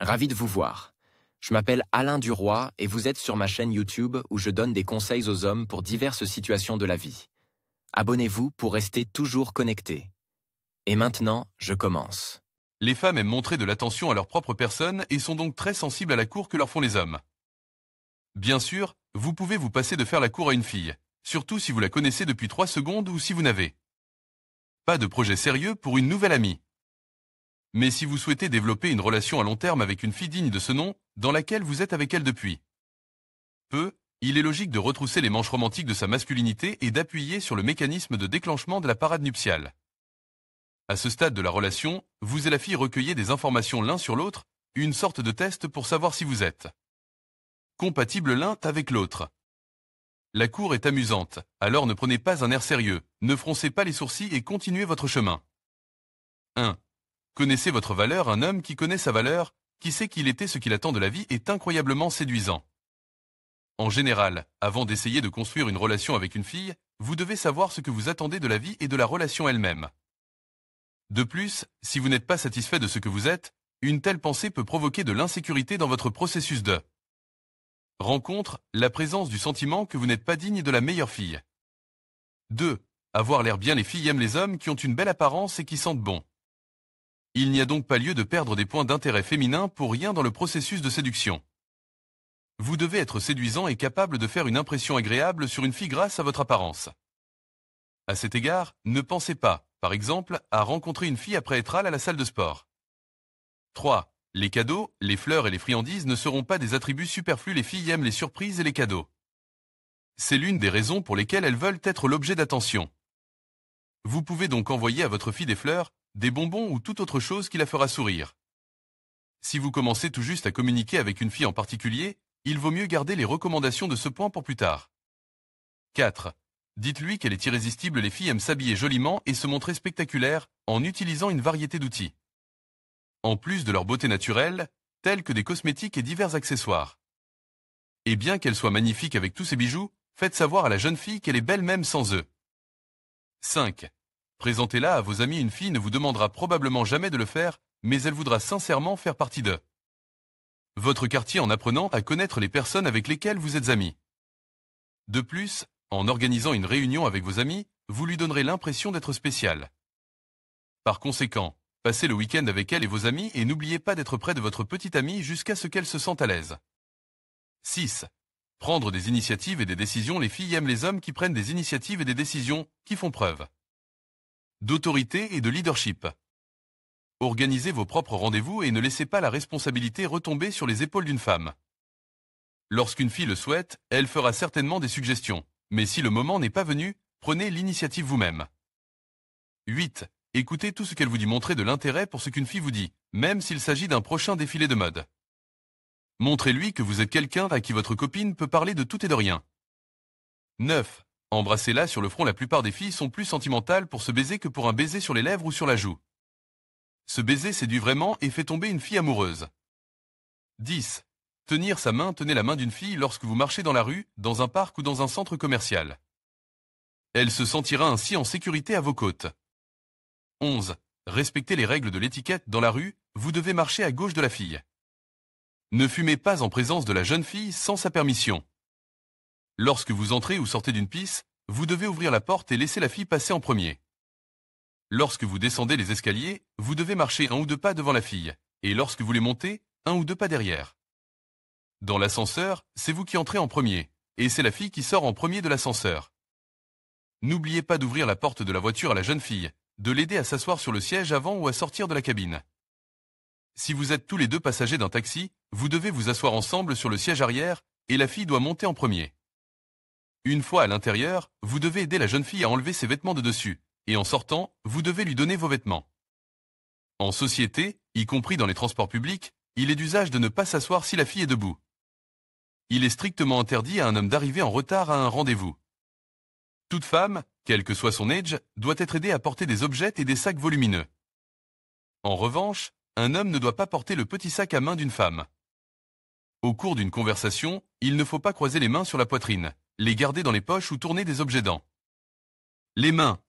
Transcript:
Ravi de vous voir. Je m'appelle Alain Duroy et vous êtes sur ma chaîne YouTube où je donne des conseils aux hommes pour diverses situations de la vie. Abonnez-vous pour rester toujours connecté. Et maintenant, je commence. Les femmes aiment montrer de l'attention à leur propre personne et sont donc très sensibles à la cour que leur font les hommes. Bien sûr, vous pouvez vous passer de faire la cour à une fille, surtout si vous la connaissez depuis 3 secondes ou si vous n'avez pas de projet sérieux pour une nouvelle amie. Mais si vous souhaitez développer une relation à long terme avec une fille digne de ce nom, dans laquelle vous êtes avec elle depuis peu, il est logique de retrousser les manches romantiques de sa masculinité et d'appuyer sur le mécanisme de déclenchement de la parade nuptiale. À ce stade de la relation, vous et la fille recueillez des informations l'un sur l'autre, une sorte de test pour savoir si vous êtes compatibles l'un avec l'autre. La cour est amusante, alors ne prenez pas un air sérieux, ne froncez pas les sourcils et continuez votre chemin. 1. Connaissez votre valeur. Un homme qui connaît sa valeur, qui sait qu'il était ce qu'il attend de la vie, est incroyablement séduisant. En général, avant d'essayer de construire une relation avec une fille, vous devez savoir ce que vous attendez de la vie et de la relation elle-même. De plus, si vous n'êtes pas satisfait de ce que vous êtes, une telle pensée peut provoquer de l'insécurité dans votre processus de rencontre, la présence du sentiment que vous n'êtes pas digne de la meilleure fille. 2. Avoir l'air bien. Les filles aiment les hommes qui ont une belle apparence et qui sentent bon. Il n'y a donc pas lieu de perdre des points d'intérêt féminin pour rien dans le processus de séduction. Vous devez être séduisant et capable de faire une impression agréable sur une fille grâce à votre apparence. À cet égard, ne pensez pas, par exemple, à rencontrer une fille après être allé à la salle de sport. 3. Les cadeaux, les fleurs et les friandises ne seront pas des attributs superflus. Les filles aiment les surprises et les cadeaux. C'est l'une des raisons pour lesquelles elles veulent être l'objet d'attention. Vous pouvez donc envoyer à votre fille des fleurs, des bonbons ou toute autre chose qui la fera sourire. Si vous commencez tout juste à communiquer avec une fille en particulier, il vaut mieux garder les recommandations de ce point pour plus tard. 4. Dites-lui qu'elle est irrésistible. Les filles aiment s'habiller joliment et se montrer spectaculaires en utilisant une variété d'outils. En plus de leur beauté naturelle, tels que des cosmétiques et divers accessoires. Et bien qu'elle soit magnifique avec tous ses bijoux, faites savoir à la jeune fille qu'elle est belle même sans eux. 5. Présentez-la à vos amis. Une fille ne vous demandera probablement jamais de le faire, mais elle voudra sincèrement faire partie de votre quartier en apprenant à connaître les personnes avec lesquelles vous êtes amis. De plus, en organisant une réunion avec vos amis, vous lui donnerez l'impression d'être spécial. Par conséquent, passez le week-end avec elle et vos amis et n'oubliez pas d'être près de votre petite amie jusqu'à ce qu'elle se sente à l'aise. 6. Prendre des initiatives et des décisions. Les filles aiment les hommes qui prennent des initiatives et des décisions, qui font preuve d'autorité et de leadership. Organisez vos propres rendez-vous et ne laissez pas la responsabilité retomber sur les épaules d'une femme. Lorsqu'une fille le souhaite, elle fera certainement des suggestions, mais si le moment n'est pas venu, prenez l'initiative vous-même. 8. Écoutez tout ce qu'elle vous dit. Montrez de l'intérêt pour ce qu'une fille vous dit, même s'il s'agit d'un prochain défilé de mode. Montrez-lui que vous êtes quelqu'un à qui votre copine peut parler de tout et de rien. 9. Embrassez-la sur le front. La plupart des filles sont plus sentimentales pour se baiser que pour un baiser sur les lèvres ou sur la joue. Ce baiser séduit vraiment et fait tomber une fille amoureuse. 10. Tenir sa main. Tenez la main d'une fille lorsque vous marchez dans la rue, dans un parc ou dans un centre commercial. Elle se sentira ainsi en sécurité à vos côtes. 11. Respectez les règles de l'étiquette. Dans la rue, vous devez marcher à gauche de la fille. Ne fumez pas en présence de la jeune fille sans sa permission. Lorsque vous entrez ou sortez d'une pisse, vous devez ouvrir la porte et laisser la fille passer en premier. Lorsque vous descendez les escaliers, vous devez marcher 1 ou 2 pas devant la fille, et lorsque vous les montez, 1 ou 2 pas derrière. Dans l'ascenseur, c'est vous qui entrez en premier, et c'est la fille qui sort en premier de l'ascenseur. N'oubliez pas d'ouvrir la porte de la voiture à la jeune fille, de l'aider à s'asseoir sur le siège avant ou à sortir de la cabine. Si vous êtes tous les deux passagers d'un taxi, vous devez vous asseoir ensemble sur le siège arrière, et la fille doit monter en premier. Une fois à l'intérieur, vous devez aider la jeune fille à enlever ses vêtements de dessus, et en sortant, vous devez lui donner vos vêtements. En société, y compris dans les transports publics, il est d'usage de ne pas s'asseoir si la fille est debout. Il est strictement interdit à un homme d'arriver en retard à un rendez-vous. Toute femme, quel que soit son âge, doit être aidée à porter des objets et des sacs volumineux. En revanche, un homme ne doit pas porter le petit sac à main d'une femme. Au cours d'une conversation, il ne faut pas croiser les mains sur la poitrine, les garder dans les poches ou tourner des objets dans les mains,